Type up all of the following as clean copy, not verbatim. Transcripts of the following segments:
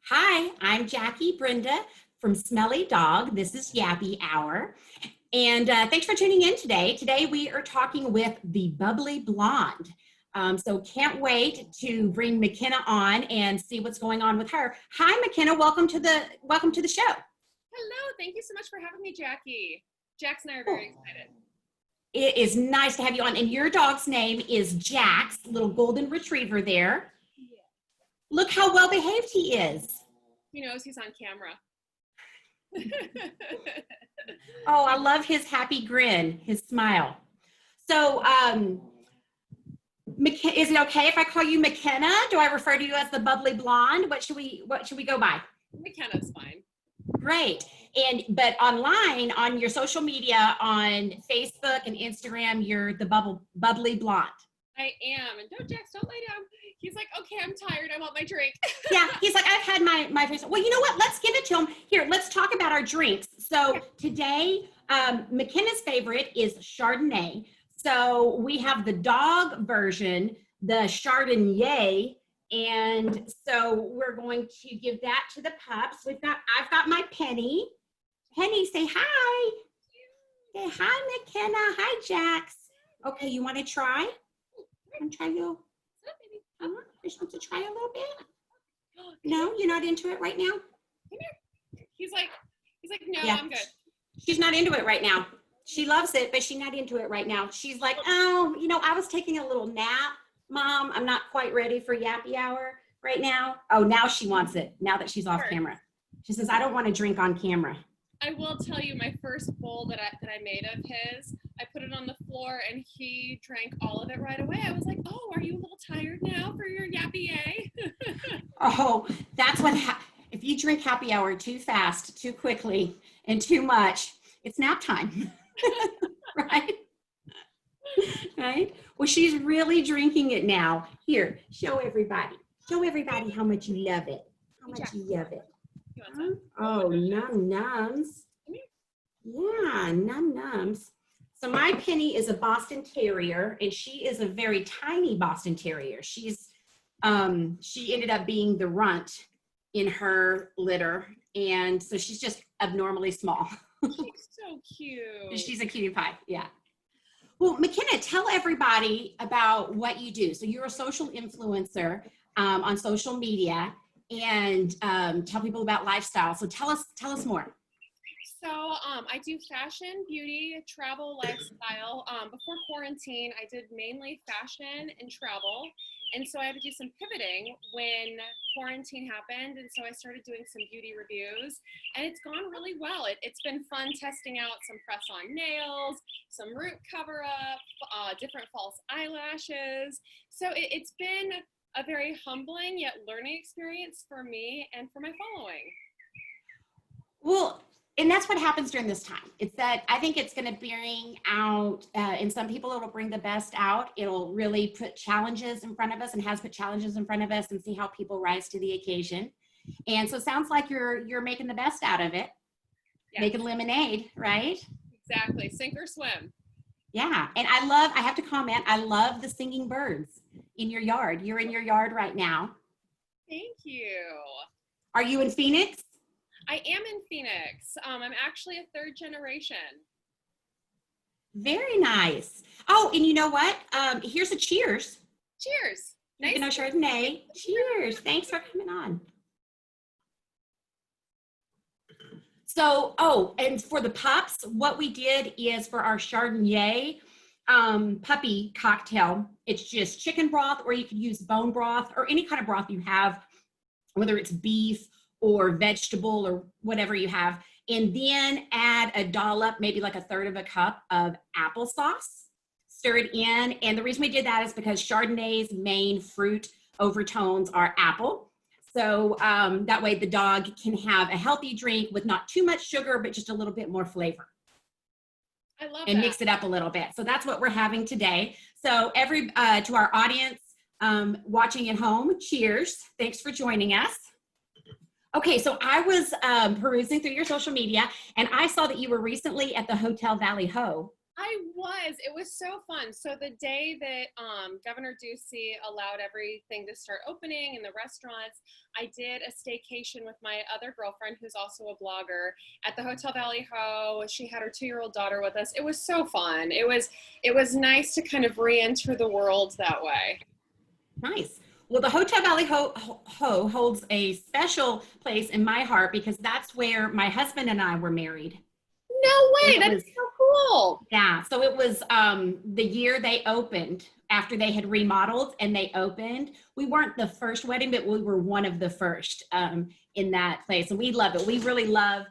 Hi, I'm Jackie Brenda from Smelly Dog. This is Yappy Hour. And thanks for tuning in today. Today we are talking with the Bubbly Blonde. So can't wait to bring McKenna on and see what's going on with her. Hi, McKenna. Welcome to the show. Hello, thank you so much for having me, Jackie. Jax and I are very excited. It is nice to have you on. And your dog's name is Jax, little golden retriever there. Yeah. Look how well behaved he is. He knows he's on camera. Oh, I love his happy grin, his smile. So, is it okay if I call you McKenna? Do I refer to you as the Bubbly Blonde? What should we go by? McKenna's fine. Great. But online on your social media, on Facebook and Instagram, you're the Bubbly Blonde. I am. And don't, Jax, don't lay down. He's like, okay, I'm tired. I want my drink. Yeah, he's like, I've had my face. Well, you know what? Let's give it to him. Here, let's talk about our drinks. So today, McKenna's favorite is Chardonnay. So we have the dog version, the Chardonnay. And so we're going to give that to the pups. I've got my Penny. Penny, say hi. Say hi, McKenna. Hi, Jax. Okay, you want to try? I'm trying to. Just want to try a little bit. No, you're not into it right now? Come here. He's like, no, Yeah. I'm good. She's not into it right now. She loves it, but she's not into it right now. She's like, oh, I was taking a little nap, Mom. I'm not quite ready for Yappy Hour right now. Oh, now she wants it, now that she's off camera. She says, I don't want to drink on camera. I will tell you, my first bowl that I made of his, I put it on the floor and he drank all of it right away. I was like, oh, are you a little tired now for your Yappy? Oh, that's what if you drink Happy Hour too fast, too quickly, and too much, it's nap time. Right? Right? Well, she's really drinking it now. Here, show everybody. Show everybody how much you love it. How much you love it. Oh, num nums. Yeah, num nums. So my Penny is a Boston Terrier, and she is a very tiny Boston Terrier. She ended up being the runt in her litter, and so she's just abnormally small. She's so cute. She's a cutie pie, yeah. Well, McKenna, tell everybody about what you do. So you're a social influencer on social media, and tell people about lifestyle. So tell us more. So I do fashion, beauty, travel, lifestyle. Before quarantine, I did mainly fashion and travel. And so I had to do some pivoting when quarantine happened. And so I started doing some beauty reviews, and it's gone really well. It's been fun testing out some press-on nails, some root cover-up, different false eyelashes. So it's been a very humbling yet learning experience for me and for my following. Well, and that's what happens during this time. It's that I think it's going to bring out, in some people, it'll bring the best out. It'll really put challenges in front of us, and has put challenges in front of us, and see how people rise to the occasion. And so it sounds like you're making the best out of it. Yes. Making lemonade, right? Exactly. Sink or swim. Yeah. And I have to comment, I love the singing birds in your yard. You're in your yard right now. Thank you. Are you in Phoenix? I am in Phoenix. I'm actually a third generation. Very nice. Oh, and you know what? Here's a cheers. Cheers. Nice. Chardonnay. Cheers. Thanks for coming on. So, and for the pups, what we did is for our Chardonnay puppy cocktail, it's just chicken broth, or you could use bone broth or any kind of broth you have, whether it's beef or vegetable or whatever you have, and then add a dollop, maybe like a third of a cup of applesauce, stir it in. And the reason we did that is because Chardonnay's main fruit overtones are apple. So that way the dog can have a healthy drink with not too much sugar, but just a little bit more flavor. I love and that. Mix it up a little bit. So that's what we're having today. So to our audience watching at home, cheers. Thanks for joining us. Okay, so I was perusing through your social media, and I saw that you were recently at the Hotel Valley Ho It was so fun. So the day that Governor Ducey allowed everything to start opening in the restaurants, I did a staycation with my other girlfriend, who's also a blogger, at the Hotel Valley Ho. She had her 2-year-old daughter with us. It was so fun. It was nice to kind of re-enter the world that way. Nice. Well, the Hotel Valley Ho holds a special place in my heart because that's where my husband and I were married. No And way, it that was, is so cool. yeah, so it was the year they opened, after they had remodeled and they opened. We weren't the first wedding, but we were one of the first in that place. And we love it. We really love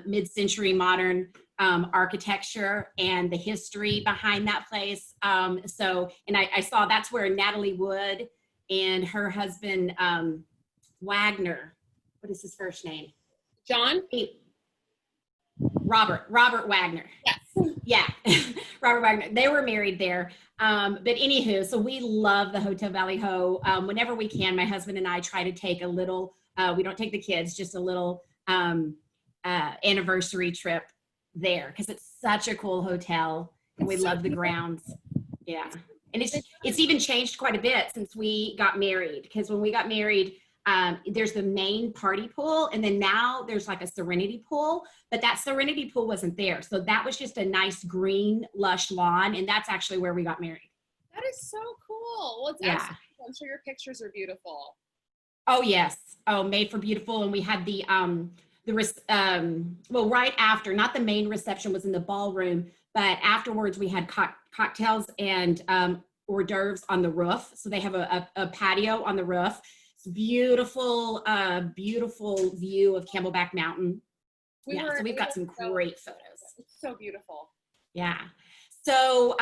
mid-century modern architecture and the history behind that place. And I saw that's where Natalie Wood and her husband, Wagner, what is his first name? John? Robert Wagner. Yes. Yeah, Robert Wagner. They were married there. But anywho, so we love the Hotel Valley Ho. Whenever we can, my husband and I try to take a little, we don't take the kids, just a little anniversary trip there because it's such a cool hotel and we love the grounds. Yeah. And it's even changed quite a bit since we got married, because when we got married, there's the main party pool, and then now there's like a serenity pool, but that serenity pool wasn't there. So that was just a nice green, lush lawn, and that's actually where we got married. That is so cool. Well, it's absolutely, I'm sure your pictures are beautiful. Oh, yes. Oh, made for beautiful. And we had well, right after, not the main reception was in the ballroom, but afterwards we had cocktails and hors d'oeuvres on the roof. So they have a patio on the roof. It's beautiful, beautiful view of Camelback Mountain. So we've got some great photos. It's so beautiful. Yeah. So,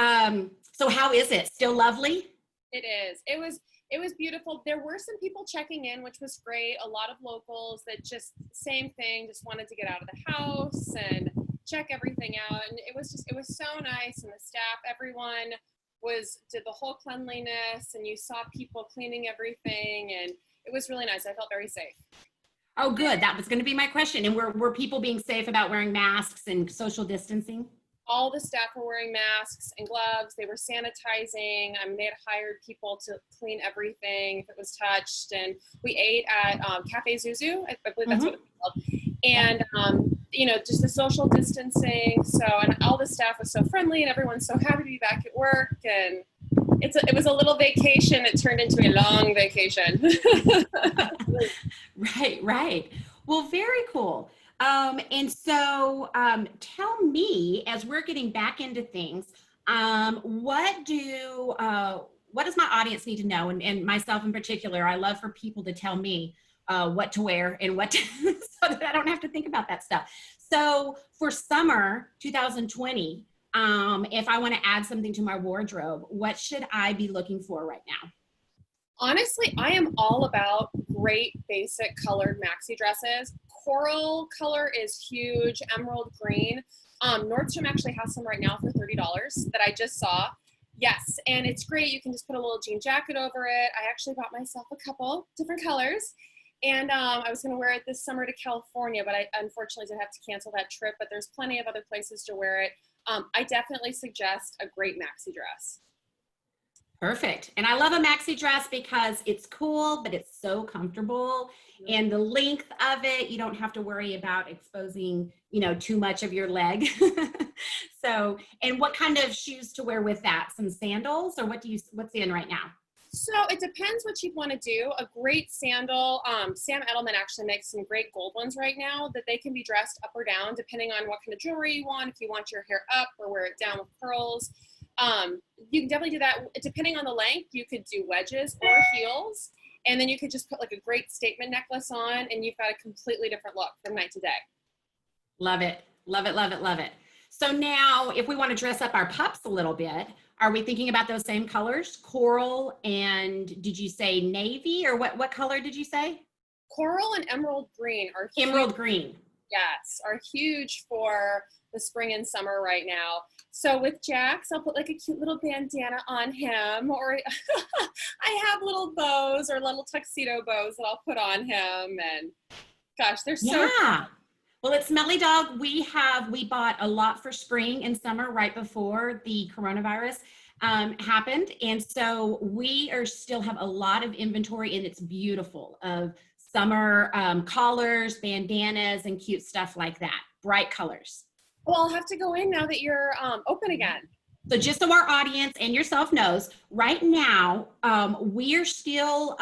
so how is it? Still lovely? It is. It was beautiful. There were some people checking in, which was great. A lot of locals that just same thing, just wanted to get out of the house and check everything out. And it was so nice. And the staff, everyone did the whole cleanliness, and you saw people cleaning everything, and it was really nice. I felt very safe. Oh, good. That was going to be my question. And were people being safe about wearing masks and social distancing? All the staff were wearing masks and gloves. They were sanitizing. They had hired people to clean everything if it was touched. And we ate at Cafe Zuzu. I believe that's what it's called. And, just the social distancing. So, and all the staff was so friendly, and everyone's so happy to be back at work. And it was a little vacation. It turned into a long vacation. Right. Well, very cool. And so tell me, as we're getting back into things, what does my audience need to know? And myself in particular, I love for people to tell me what to wear and so that I don't have to think about that stuff. So for summer 2020, if I want to add something to my wardrobe, what should I be looking for right now? Honestly, I am all about great basic colored maxi dresses. Coral color is huge, emerald green. Nordstrom actually has some right now for $30 that I just saw. Yes, and it's great. You can just put a little jean jacket over it. I actually bought myself a couple different colors. And I was going to wear it this summer to California, but I unfortunately did have to cancel that trip. But there's plenty of other places to wear it. I definitely suggest a great maxi dress. Perfect. And I love a maxi dress because it's cool, but it's so comfortable. And the length of it, you don't have to worry about exposing, too much of your leg. So, and what kind of shoes to wear with that? Some sandals, or what's in right now? So it depends what you'd want to do. A great sandal, Sam Edelman actually makes some great gold ones right now that they can be dressed up or down depending on what kind of jewelry you want. If you want your hair up or wear it down with curls. You can definitely do that. Depending on the length, you could do wedges or heels, and then you could just put like a great statement necklace on, and you've got a completely different look from night to day. Love it. Love it, love it, love it. So now if we want to dress up our pups a little bit, are we thinking about those same colors? Coral and did you say navy, or what color did you say? Coral and emerald green are huge. Emerald green. Yes, are huge for the spring and summer right now. So with Jax, I'll put like a cute little bandana on him, or I have little bows or little tuxedo bows that I'll put on him. And gosh, they're so yeah. Well, at Smelly Dog, we bought a lot for spring and summer right before the coronavirus happened. And so we are still have a lot of inventory, and it's beautiful, of summer collars, bandanas, and cute stuff like that. Bright colors. Well, I'll have to go in now that you're open again. So just so our audience and yourself knows, right now, we're still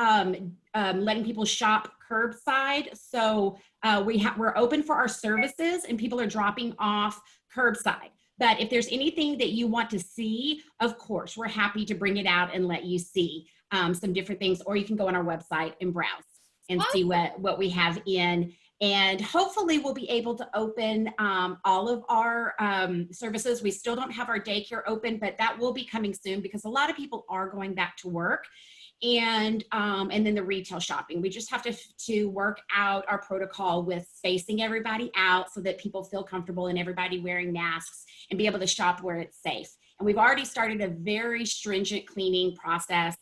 letting people shop curbside. So we're open for our services, and people are dropping off curbside. But if there's anything that you want to see, of course, we're happy to bring it out and let you see some different things, or you can go on our website and browse and see what we have in. And hopefully we'll be able to open all of our services. We still don't have our daycare open, but that will be coming soon because a lot of people are going back to work. And then the retail shopping. We just have to work out our protocol with spacing everybody out so that people feel comfortable and everybody wearing masks and be able to shop where it's safe. And we've already started a very stringent cleaning process.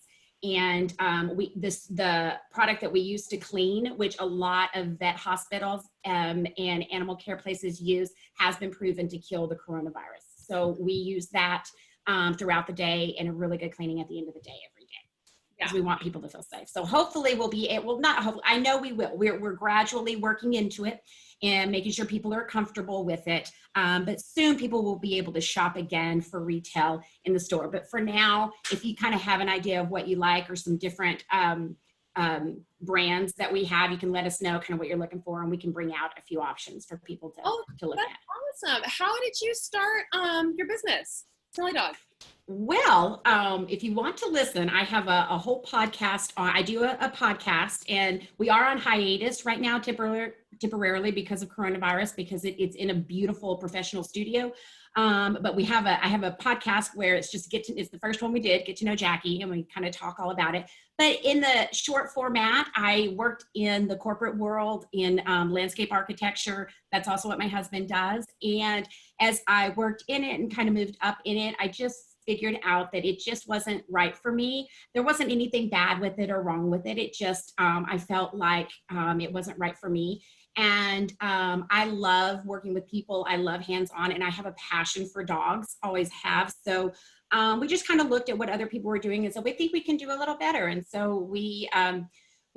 And the product that we use to clean, which a lot of vet hospitals and animal care places use, has been proven to kill the coronavirus. So we use that throughout the day, and a really good cleaning at the end of the day every day. Because we want people to feel safe. So hopefully we'll be able, not hopefully, I know we will. We're gradually working into it and making sure people are comfortable with it. But soon people will be able to shop again for retail in the store. But for now, if you kind of have an idea of what you like or some different brands that we have, you can let us know kind of what you're looking for, and we can bring out a few options for people to look at. Awesome. How did you start your business, Smelly Dog? Well, if you want to listen, I have a whole podcast. I do a podcast, and we are on hiatus right now temporarily because of coronavirus, because it's in a beautiful professional studio. But I have a podcast where it's just it's the first one we did, Get to Know Jackie, and we kind of talk all about it. But in the short format, I worked in the corporate world in landscape architecture. That's also what my husband does. And as I worked in it and kind of moved up in it, I just figured out that it just wasn't right for me. There wasn't anything bad with it or wrong with it. It just, I felt like it wasn't right for me. And I love working with people. I love hands-on, and I have a passion for dogs, always have. So we just kind of looked at what other people were doing and said, we think we can do a little better. And so we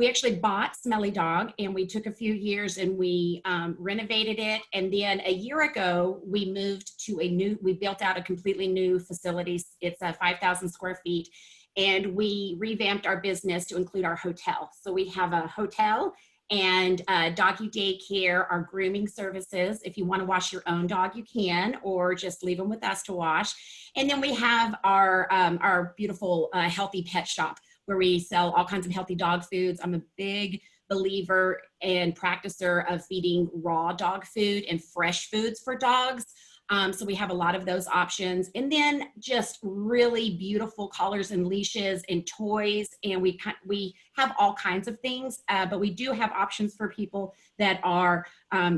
actually bought Smelly Dog, and we took a few years and we renovated it. And then a year ago, we moved to we built out a completely new facility. It's 5,000 square feet. And we revamped our business to include our hotel. So we have a hotel and doggy daycare, our grooming services. If you want to wash your own dog, you can, or just leave them with us to wash. And then we have our beautiful healthy pet shop, where we sell all kinds of healthy dog foods. I'm a big believer and practicer of feeding raw dog food and fresh foods for dogs. So we have a lot of those options. And then just really beautiful collars and leashes and toys. And we have all kinds of things, but we do have options for people that are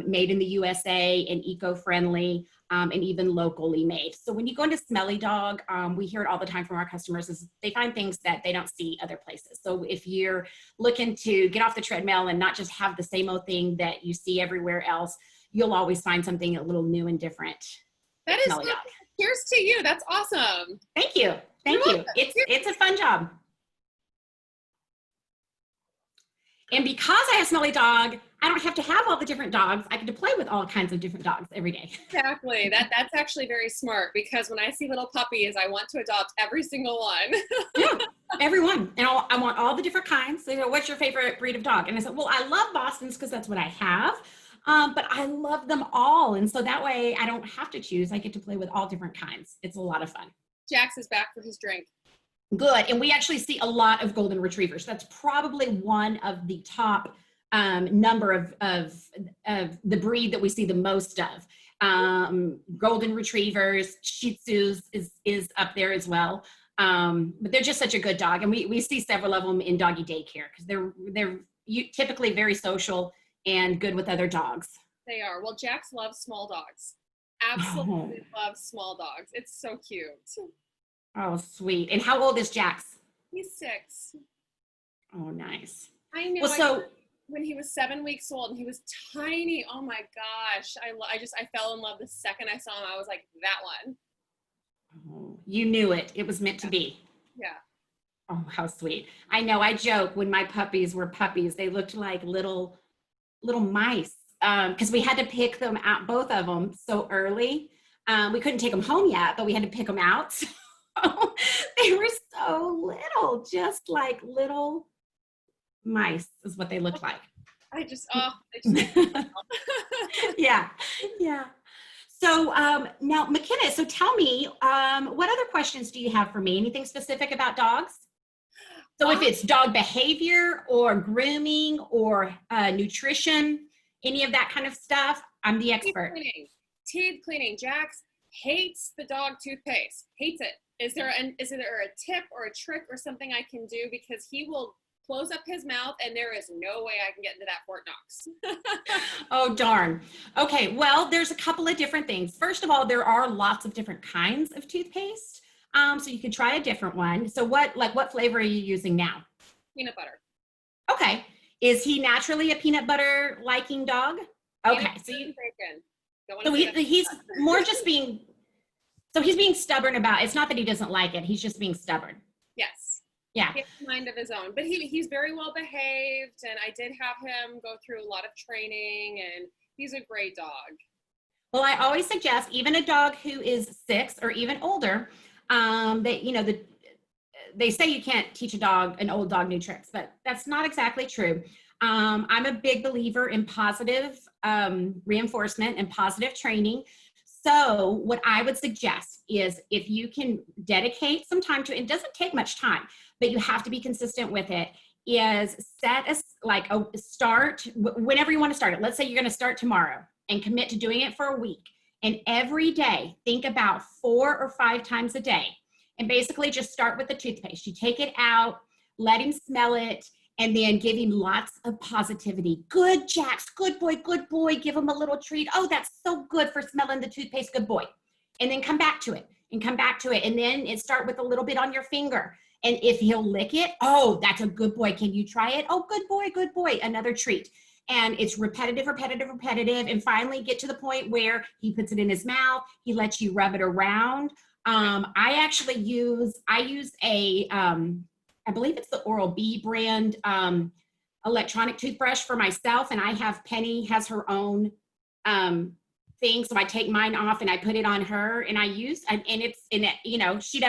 made in the USA and eco-friendly, and even locally made. So when you go into Smelly Dog, we hear it all the time from our customers, is they find things that they don't see other places. So if you're looking to get off the treadmill and not just have the same old thing that you see everywhere else, you'll always find something a little new and different. That is, cheers to you. That's awesome. Thank you. Thank you. It's a fun job. And because I have Smelly Dog, I don't have to have all the different dogs. I get to play with all kinds of different dogs every day. Exactly. That's actually very smart, because when I see little puppies, I want to adopt every single one. Yeah, every one. And I want all the different kinds. They go, what's your favorite breed of dog? And I said, well, I love Bostons because that's what I have. But I love them all. And so that way I don't have to choose. I get to play with all different kinds. It's a lot of fun. Jax is back for his drink. Good. And we actually see a lot of golden retrievers. That's probably one of the top number of the breed that we see the most of. Golden retrievers, Shih Tzus is up there as well. But they're just such a good dog. And we see several of them in doggy daycare because they're typically very social and good with other dogs. They are. Well, Jax loves small dogs. Absolutely loves small dogs. It's so cute. Oh, sweet. And how old is Jax? He's 6. Oh, nice. I know. Well, when he was 7 weeks old and he was tiny. Oh my gosh. I fell in love the second I saw him. I was like, that one. Oh, you knew it. It was meant to be. Yeah. Oh, how sweet. I know. I joke when my puppies were puppies, they looked like little mice because we had to pick them out, both of them, so early. We couldn't take them home yet, but we had to pick them out. So they were so little, just like little mice is what they looked like. I just make me smile. Yeah, yeah. So now, McKenna, so tell me, what other questions do you have for me? Anything specific about dogs? So if it's dog behavior or grooming or nutrition, any of that kind of stuff, I'm the expert. Teeth cleaning. Jax hates the dog toothpaste. Hates it. Is there a tip or a trick or something I can do? Because he will close up his mouth and there is no way I can get into that Fort Knox. Oh, darn. Okay, well, there's a couple of different things. First of all, there are lots of different kinds of toothpaste. So you can try a different one. So what flavor are you using now? Peanut butter. Okay. Is he naturally a peanut butter liking dog? Okay. He's more just being, so he's being stubborn about, it's not that he doesn't like it. He's just being stubborn. Yes. Yeah. He has a mind of his own, but he's very well behaved. And I did have him go through a lot of training and he's a great dog. Well, I always suggest even a dog who is 6 or even older, they say you can't teach an old dog new tricks, but that's not exactly true. I'm a big believer in positive reinforcement and positive training. So what I would suggest is if you can dedicate some time to it, it doesn't take much time, but you have to be consistent with it, is set a start whenever you want to start it. Let's say you're going to start tomorrow and commit to doing it for a week. And every day, think about 4 or 5 times a day. And basically just start with the toothpaste. You take it out, let him smell it, and then give him lots of positivity. Good, Jax, good boy, good boy. Give him a little treat. Oh, that's so good for smelling the toothpaste, good boy. And then come back to it, and come back to it. And then start with a little bit on your finger. And if he'll lick it, oh, that's a good boy. Can you try it? Oh, good boy, another treat. And it's repetitive, and finally get to the point where he puts it in his mouth. He lets you rub it around. I use a, I believe it's the Oral-B brand electronic toothbrush for myself. And I have Penny has her own thing. So I take mine off and I put it on her and she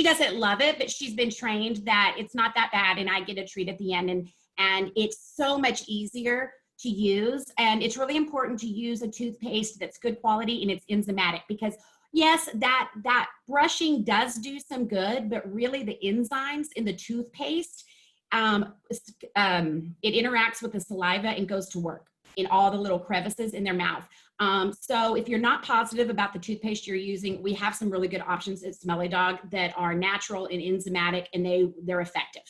doesn't love it, but she's been trained that it's not that bad. And I get a treat at the end and it's so much easier to use. And it's really important to use a toothpaste that's good quality and it's enzymatic, because yes, that brushing does do some good, but really the enzymes in the toothpaste, it interacts with the saliva and goes to work in all the little crevices in their mouth. So if you're not positive about the toothpaste you're using, we have some really good options at Smelly Dog that are natural and enzymatic, and they're effective.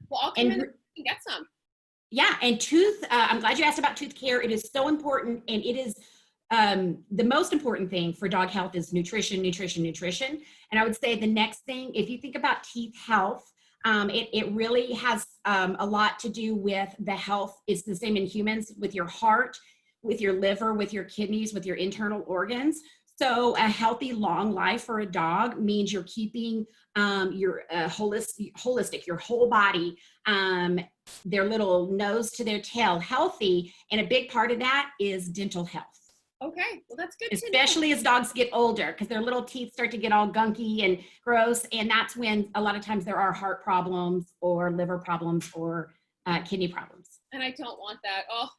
Well, I'll come in and get some. Yeah, and I'm glad you asked about tooth care. It is so important, and it is the most important thing for dog health is nutrition. And I would say the next thing, if you think about teeth health, it really has a lot to do with the health. It's the same in humans, with your heart, with your liver, with your kidneys, with your internal organs. So a healthy, long life for a dog means you're keeping your holistic, your whole body, their little nose to their tail healthy. And a big part of that is dental health. Okay, well that's good. Especially as dogs get older, because their little teeth start to get all gunky and gross. And that's when a lot of times there are heart problems or liver problems or kidney problems. And I don't want that. Oh,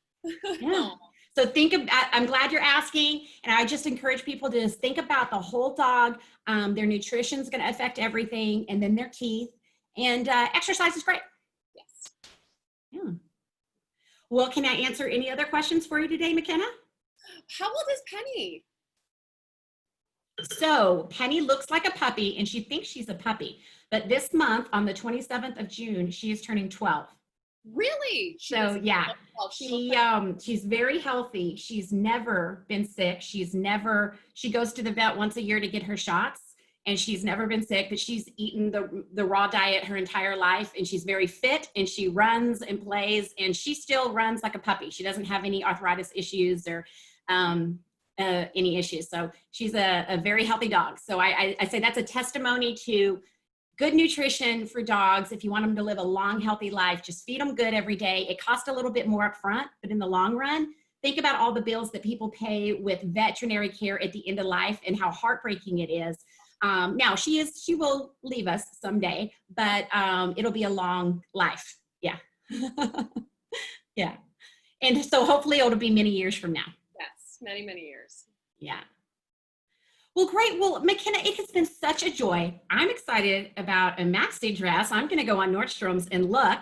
yeah. So I'm glad you're asking. And I just encourage people to just think about the whole dog. Their nutrition is going to affect everything, and then their teeth. And exercise is great. Yes. Yeah. Well, can I answer any other questions for you today, McKenna? How old is Penny? So Penny looks like a puppy, and she thinks she's a puppy. But this month, on the 27th of June, she is turning 12. Really? So yeah, she's very healthy. She's never been sick. She goes to the vet once a year to get her shots. and she's never been sick, but she's eaten the raw diet her entire life, and she's very fit, and she runs and plays, and she still runs like a puppy. She doesn't have any arthritis issues or any issues. So she's a very healthy dog. So I say that's a testimony to good nutrition for dogs. If you want them to live a long, healthy life, just feed them good every day. It costs a little bit more up front, but in the long run, think about all the bills that people pay with veterinary care at the end of life and how heartbreaking it is. Now she will leave us someday, but it'll be a long life. Yeah. Yeah. And so hopefully it'll be many years from now. Yes, many, many years. Yeah. Well, great. Well, McKenna, it has been such a joy. I'm excited about a maxi dress. I'm going to go on Nordstrom's and look.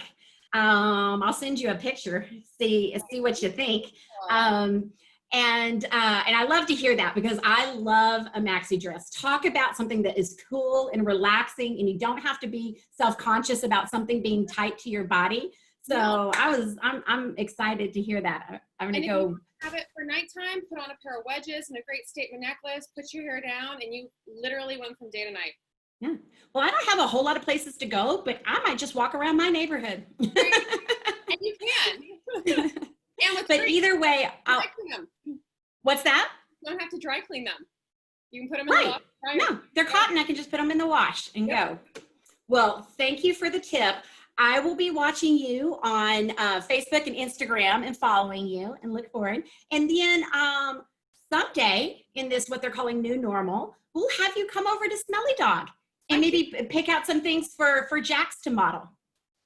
I'll send you a picture, see what you think. And I love to hear that, because I love a maxi dress. Talk about something that is cool and relaxing, and you don't have to be self-conscious about something being tight to your body. So I'm excited to hear that. I'm going to go. Have it for nighttime, put on a pair of wedges and a great statement necklace, put your hair down, and you literally went from day to night. Yeah. Well, I don't have a whole lot of places to go, but I might just walk around my neighborhood. Right. And you can. But either way, dry clean them. What's that? You don't have to dry clean them. You can put them in the wash. No, they're cotton. I can just put them in the wash and go. Well, thank you for the tip. I will be watching you on Facebook and Instagram and following you, and look forward. And then someday in this, what they're calling new normal, we'll have you come over to Smelly Dog and maybe pick out some things for Jax to model.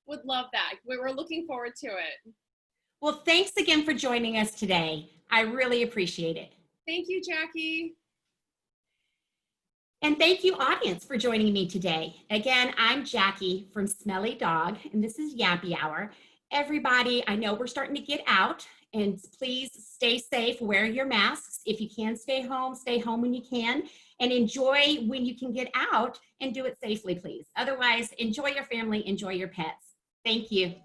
Would love that. We're looking forward to it. Well, thanks again for joining us today. I really appreciate it. Thank you, Jackie. And thank you, audience, for joining me today. Again, I'm Jackie from Smelly Dog, and this is Yappy Hour. Everybody, I know we're starting to get out, and please stay safe, wear your masks. If you can stay home when you can, and enjoy when you can get out, and do it safely, please. Otherwise, enjoy your family, enjoy your pets. Thank you.